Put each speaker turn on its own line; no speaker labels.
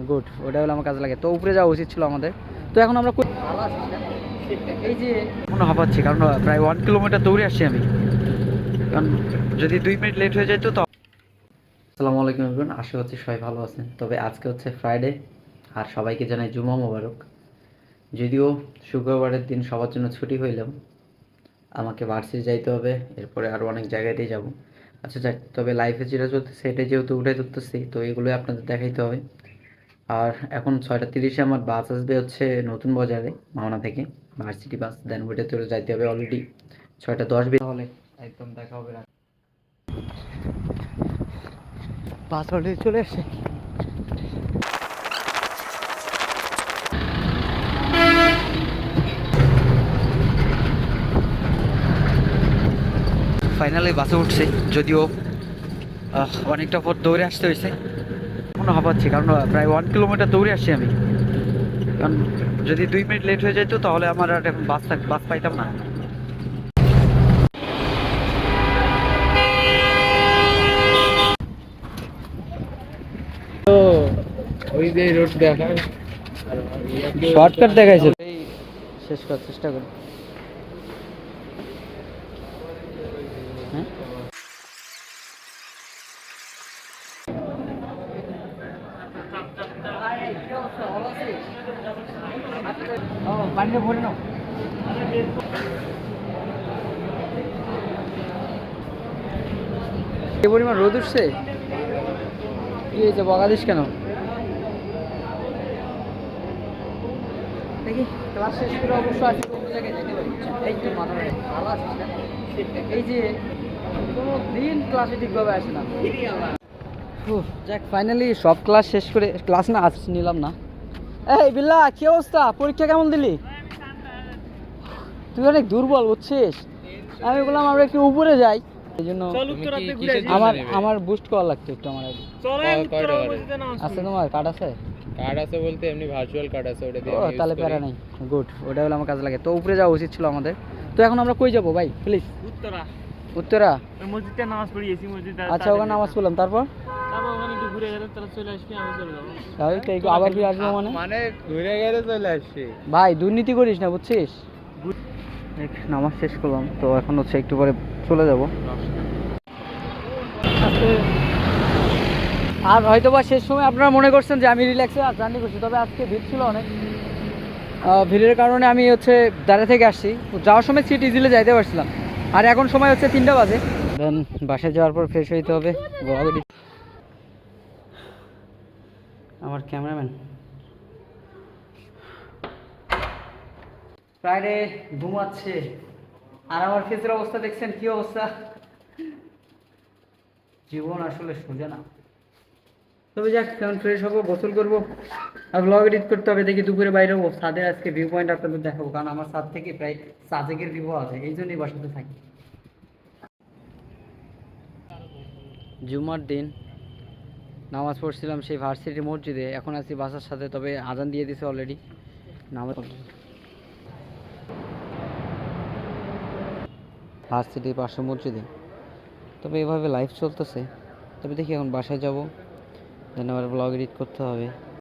Good, ওটা হলো আমার কাজে লাগে। তো উপরে যাওয়া উচিত ছিল আমাদের। তো এখন আমরা এই যে মনে হাঁপাচ্ছি, কারণ প্রায় 1 কিলোমিটার দৌড়ে আসছি আমি। কারণ যদি 2 মিনিট লেট হয়ে যায় তো। আসসালামু আলাইকুম এভরিওয়ান, আশা করছি সবাই ভালো আছেন। তবে আজকে হচ্ছে ফ্রাইডে, আর সবাইকে জানাই জুমা মোবারক। যদিও শুক্রবারের দিন সবার জন্য ছুটি হইলাম, আমাকে ভার্সিটি যাইতে হবে, এরপরে আরও অনেক জায়গাতেই যাব। আচ্ছা যাক, তবে লাইফে যেটা চলতেছে এটা যেহেতু উঠে ধরতেছি, তো এগুলোই আপনাদের দেখাইতে হবে। আর এখন 6:30-এ আমার বাস আসবে হচ্ছে নতুন বাজারে, মাওনা থেকে ভার্সিটি বাস। দেন ওইটাতে করে যাইতে হবে অলরেডি 6:10 হলে একদম দেখা হবে। বাস অলরেডি চলে এসছে। ফাইনালি বাসে উঠছে, যদিও অনেকটা পথ দৌড়ে আসতে হয়েছে। মনে হাঁপাচ্ছি, কারণ প্রায় 1 কিলোমিটার দৌড়ে আসছি আমি। কারণ যদি 2 মিনিট লেট হয়ে যেত তাহলে আমার আর এখন বাস পাইতাম না। তো ওই যে রোড দেখায়, শর্টকাট দেখাইছে, এই শেষ করার চেষ্টা করি। হ্যাঁ, পানিটা ভরে নাও। যে পরিমাণ রোদ উঠছে, কি হয়েছে বকা দিস কেন? দেখি ক্লাস শেষ করে অবশ্য আজকে কোনো জায়গায় যেতে পারি। এই তো মাথা ভালো আছিস না? এই যে কোনো দিন ক্লাসে ঠিকভাবে আসে না। যাক, ফাইনালি সব ক্লাস শেষ করে, ক্লাস না আজ নিলাম না। এই বিল্লা, কি অবস্থা? পরীক্ষা কেমন দিলি? তুই অনেক দুর্বল বুঝছিস। আমি বললাম আমরা একটু উপরে যাই, এই জন্য আমার বুস্ট করা লাগতো একটু। আমার আগে আছে, তোমার কার্ড আছে?
কার্ড আছে বলতে এমনি ভার্চুয়াল কার্ড আছে, ওটা দিয়ে
ও
আমি
তাহলে
ইউজ
প্যারা
করি।
নেই। গুড, ওটা হলো আমার কাজে লাগে। তো উপরে যাওয়া উচিত ছিল আমাদের। তো এখন আমরা কই যাবো ভাই, প্লিজ? উত্তরা
ওই মসজিদটা নামাজ পড়ি, এসি মসজিদ।
আচ্ছা, ওখানে নামাজ পড়লাম, তারপর
তারপর ওখানে একটু ঘুরে গেলে তাহলে চলে আসবি, আমি চলে যাবো।
তাই তো একটু আবার ফিরে আসবো মানে?
মানে ঘুরে গেলে চলে আসছি।
ভাই দুর্নীতি করিস না বুঝছিস। নামাজ শেষ করলাম, তো এখন হচ্ছে একটু পরে চলে যাব। আর হয়তো বা শেষ সময় আপনারা মনে করছেন যে আমি রিল্যাক্সে জার্নি করছি, তবে আজকে ভিড় ছিল অনেক। ভিড়ের কারণে আমি হচ্ছে দাঁড়া থেকে আসছি। যাওয়ার সময় সিট ইজিলি যাইতে পারছিলাম। আর এখন সময় হচ্ছে 3টা বাজে। দেন বাসায় যাওয়ার পর ফ্রেশ হইতে হবে। আমার ক্যামেরাম্যান ফ্রাইডে ঘুমাচ্ছে, আর আমার ফেসের অবস্থা দেখছেন কি অবস্থা। জীবন আসলে সোজা না। তবে যাক, এখন ফ্রেশ হবো, গোসল করবো, আর ব্লগ এডিট করতে হবে। দেখি দুপুরে বাইরে হবো, ছাদের আজকে ভিউ পয়েন্ট আপনাদের দেখাবো, কারণ আমার ছাদ থেকে প্রায় সাজেকের ভিউ আছে, এই জন্যই বাসাতে থাকি। জুমার দিন নামাজ পড়ছিলাম সেই ভার্সিটি মসজিদে, এখন আছি বাসার সাথে। তবে আজান দিয়ে দিছে অলরেডি, নামাজ ভার্সিটির পাশে মসজিদে। তবে এভাবে লাইফ চলতেছে। তবে দেখি এখন বাসায় যাব, দেন আবার ব্লগ এডিট করতে হবে।